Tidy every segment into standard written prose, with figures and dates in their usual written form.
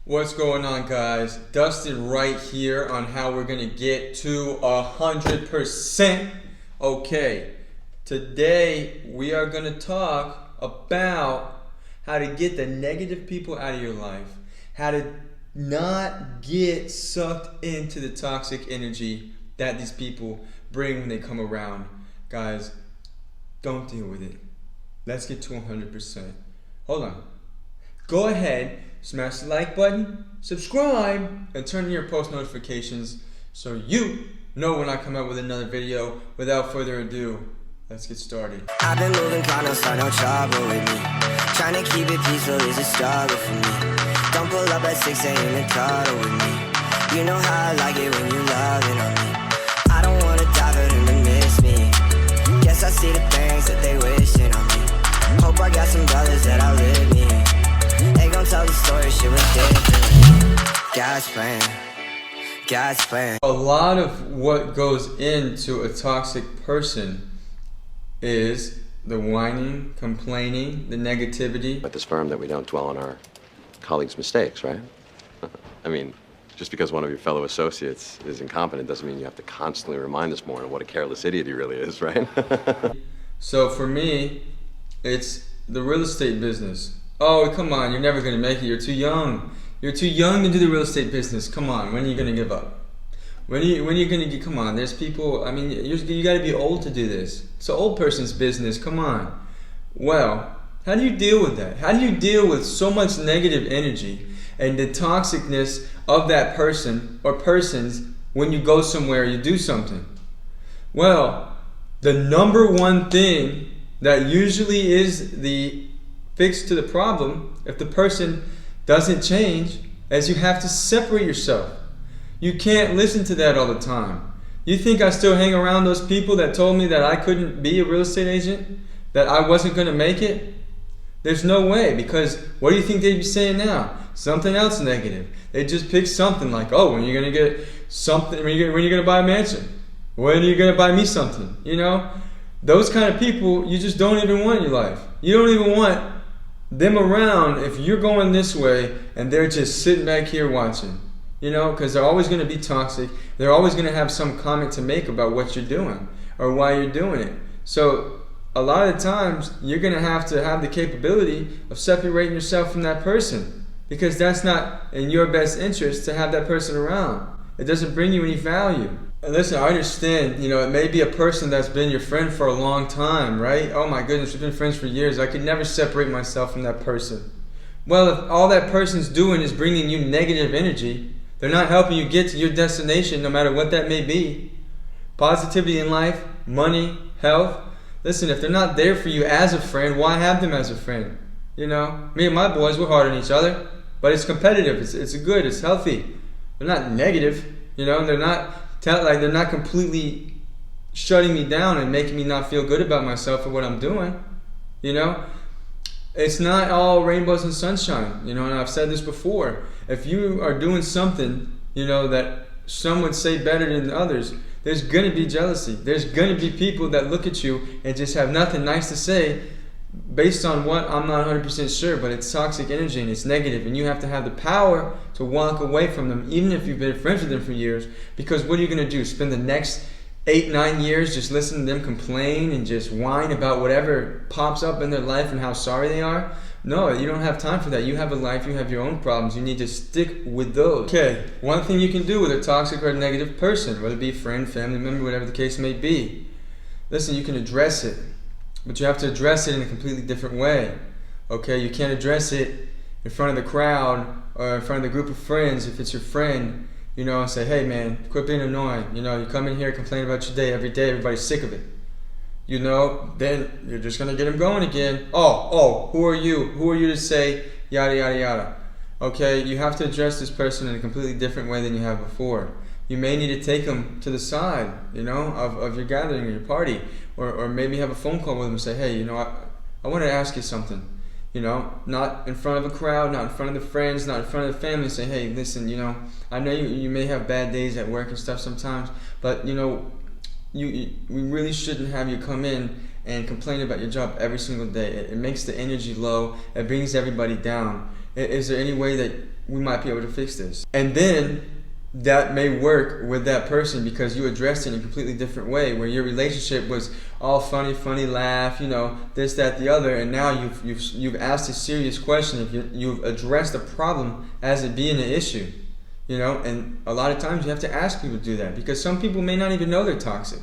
What's going on, guys? Dustin right here on how we're gonna get to 100%. Okay, today we are gonna talk about how to get the negative people out of your life, how to not get sucked into the toxic energy that these people bring when they come around. Guys, don't deal with it. Let's get to 100%. Hold on. Go ahead, smash the like button, subscribe, and turn on your post notifications so you know when I come out with another video. Without further ado, let's get started. I've been moving kind of find no trouble with me. Trying to keep it peaceful is a struggle for me. Don't pull up at 6 a.m. and cuddle with me. You know how I like it when you loving on me. I don't wanna die for them to miss me. Guess I see the things that they wishing on me. Hope I got some brothers that outlive me. They gon' tell the story, shit was different. God's plan. A lot of what goes into a toxic person is the whining, complaining, the negativity. At this firm that we don't dwell on our colleagues' mistakes, right? I mean, just because one of your fellow associates is incompetent doesn't mean you have to constantly remind this morning what a careless idiot he really is, right? So for me, it's the real estate business. Oh, come on, you're never gonna make it, you're too young. You're too young to do the real estate business. Come on, when are you gonna give up? When are you gonna get, come on, there's people, I mean, you gotta be old to do this. It's an old person's business, come on. Well, how do you deal with that? How do you deal with so much negative energy and the toxicness of that person or persons when you go somewhere, you do something? Well, the number one thing that usually is the fix to the problem, if the person doesn't change, is you have to separate yourself. You can't listen to that all the time. You think I still hang around those people that told me that I couldn't be a real estate agent? That I wasn't gonna make it? There's no way, because what do you think they'd be saying now? Something else negative. They just pick something like, oh, when you're gonna get something, when you're gonna buy a mansion? When are you gonna buy me something? You know? Those kind of people you just don't even want in your life. You don't even want them around if you're going this way and they're just sitting back here watching. You know, because they're always going to be toxic. They're always going to have some comment to make about what you're doing or why you're doing it. So a lot of the times you're going to have the capability of separating yourself from that person, because that's not in your best interest to have that person around. It doesn't bring you any value. And listen, I understand, you know, it may be a person that's been your friend for a long time, right? Oh my goodness, we've been friends for years. I could never separate myself from that person. Well, if all that person's doing is bringing you negative energy, they're not helping you get to your destination, no matter what that may be. Positivity in life, money, health. Listen, if they're not there for you as a friend, why have them as a friend? You know, me and my boys, we're hard on each other, but it's competitive. It's good. It's healthy. They're not negative. You know, they're not completely shutting me down and making me not feel good about myself or what I'm doing. You know, it's not all rainbows and sunshine. You know, and I've said this before. If you are doing something, you know, that some would say better than others, there's gonna be jealousy. There's gonna be people that look at you and just have nothing nice to say based on what I'm not 100% sure, but it's toxic energy and it's negative, and you have to have the power to walk away from them, even if you've been friends with them for years. Because what are you gonna do? Spend the next 8-9 years just listening to them complain and just whine about whatever pops up in their life and how sorry they are? No, you don't have time for that. You have a life, you have your own problems. You need to stick with those. Okay, one thing you can do with a toxic or negative person, whether it be a friend, family member, whatever the case may be. Listen, you can address it, but you have to address it in a completely different way. Okay, you can't address it in front of the crowd or in front of the group of friends if it's your friend, you know, and say, hey man, quit being annoying. You know, you come in here, complain about your day every day, everybody's sick of it. You know, then you're just gonna get them going again. Oh, who are you? Who are you to say yada yada yada? Okay, you have to address this person in a completely different way than you have before. You may need to take them to the side, you know, of your gathering or your party, or maybe have a phone call with them and say, hey, you know, I want to ask you something. You know, not in front of a crowd, not in front of the friends, not in front of the family. Say, hey, listen, you know, I know you may have bad days at work and stuff sometimes, but you know, we really shouldn't have you come in and complain about your job every single day. It makes the energy low. It brings everybody down. Is there any way that we might be able to fix this. And then that may work with that person because you addressed it in a completely different way, where your relationship was all funny laugh, this, that, the other, and now you've asked a serious question. You've addressed the problem as it being an issue, and a lot of times you have to ask people to do that because some people may not even know they're toxic,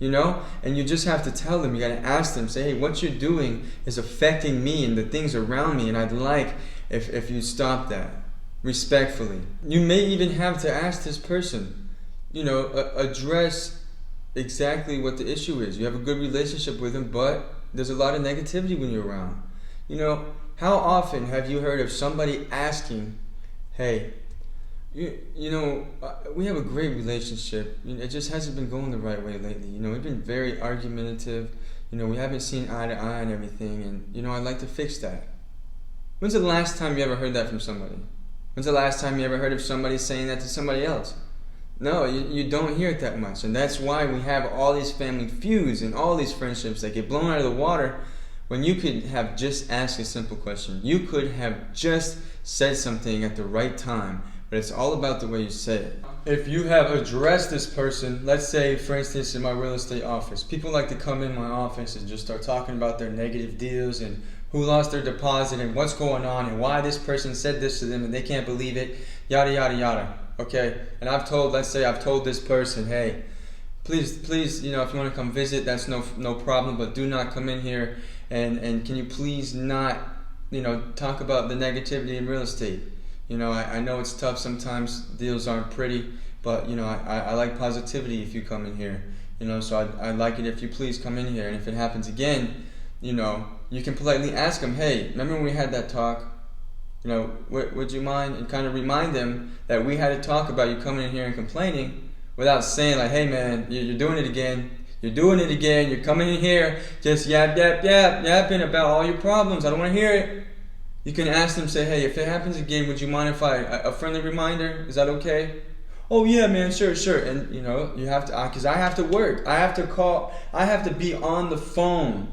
and you just have to tell them. You got to ask them, say, hey, what you're doing is affecting me and the things around me, and I'd like if you stop that. Respectfully. You may even have to ask this person, address exactly what the issue is. You have a good relationship with them, but there's a lot of negativity when you're around. How often have you heard of somebody asking, hey, we have a great relationship. It just hasn't been going the right way lately. We've been very argumentative. We haven't seen eye to eye and everything, and, I'd like to fix that. When's the last time you ever heard that from somebody? When's the last time you ever heard of somebody saying that to somebody else? No, you don't hear it that much. And that's why we have all these family feuds and all these friendships that get blown out of the water when you could have just asked a simple question. You could have just said something at the right time, but it's all about the way you say it. If you have addressed this person, let's say, for instance, in my real estate office, people like to come in my office and just start talking about their negative deals and who lost their deposit and what's going on and why this person said this to them and they can't believe it, yada, yada, yada, okay? And I've told this person, hey, please, if you want to come visit, that's no problem, but do not come in here and can you please not, talk about the negativity in real estate. I know it's tough sometimes, deals aren't pretty, but, I like positivity if you come in here, so I'd like it if you please come in here, and if it happens again, you can politely ask them, hey, remember when we had that talk? Would you mind? And kind of remind them that we had a talk about you coming in here and complaining without saying like, hey man, you're doing it again. You're coming in here just yapping about all your problems. I don't want to hear it. You can ask them, say, hey, if it happens again, would you mind if a friendly reminder? Is that okay? Oh yeah, man, sure. And you have to, because I have to work. I have to call. I have to be on the phone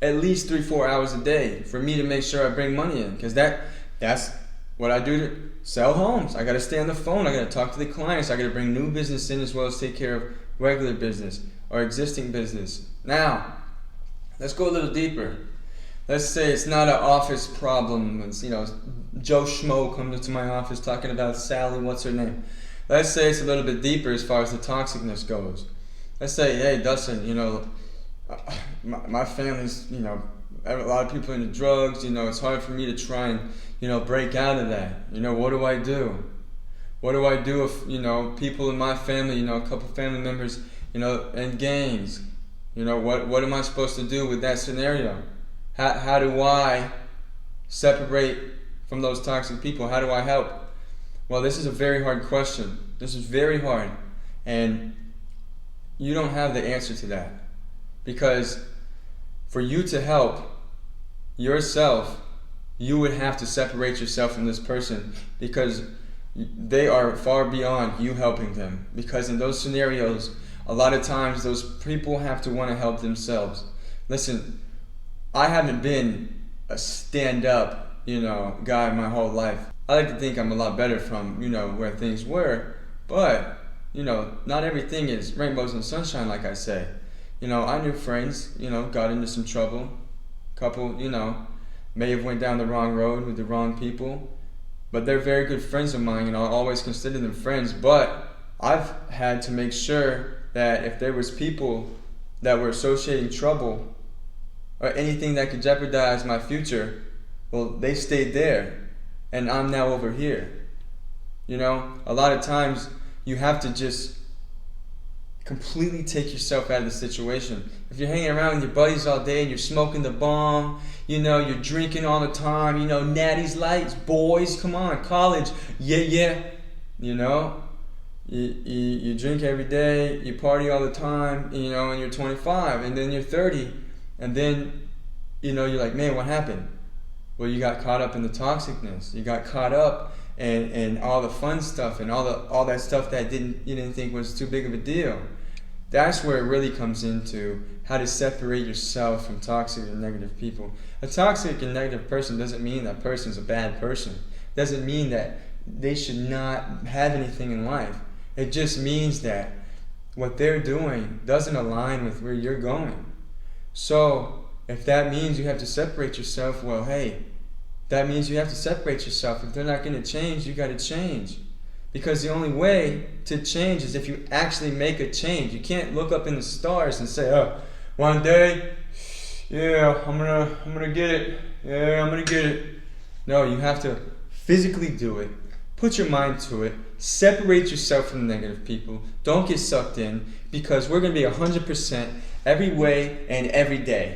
at least 3-4 hours a day for me to make sure I bring money in, because that's what I do to sell homes. I got to stay on the phone. I got to talk to the clients. I got to bring new business in as well as take care of regular business or existing business. Now, let's go a little deeper. Let's say it's not an office problem. It's, Joe Schmo comes into my office talking about Sally, what's her name? Let's say it's a little bit deeper as far as the toxicness goes. Let's say, hey, Dustin, my family's, a lot of people into drugs, it's hard for me to try and, break out of that. What do I do? What do I do if, people in my family, a couple family members, in gangs? What am I supposed to do with that scenario? How do I separate from those toxic people? How do I help? Well, this is a very hard question. This is very hard. And you don't have the answer to that. Because for you to help yourself, you would have to separate yourself from this person, because they are far beyond you helping them. Because in those scenarios, a lot of times those people have to want to help themselves. Listen, I haven't been a stand-up, guy my whole life. I like to think I'm a lot better from, where things were, but, not everything is rainbows and sunshine, like I say. I knew friends, got into some trouble. Couple, may have went down the wrong road with the wrong people. But they're very good friends of mine, I'll always consider them friends. But I've had to make sure that if there was people that were associating trouble or anything that could jeopardize my future, well, they stayed there. And I'm now over here. A lot of times you have to just completely take yourself out of the situation. If you're hanging around with your buddies all day and you're smoking the bong, you're drinking all the time, Natty's Lights, boys, come on, college, yeah, you drink every day, you party all the time, and you're 25, and then you're 30, and then, you're like, man, what happened? Well, you got caught up in the toxicness. You got caught up in all the fun stuff and all that stuff that you didn't think was too big of a deal. That's where it really comes into how to separate yourself from toxic and negative people. A toxic and negative person doesn't mean that person's a bad person. Doesn't mean that they should not have anything in life. It just means that what they're doing doesn't align with where you're going. So if that means you have to separate yourself, well, hey, that means you have to separate yourself. If they're not going to change, you got to change. Because the only way to change is if you actually make a change. You can't look up in the stars and say, oh, one day, yeah, I'm gonna get it. Yeah, I'm gonna get it. No, you have to physically do it. Put your mind to it. Separate yourself from the negative people. Don't get sucked in, because we're gonna be 100% every way and every day.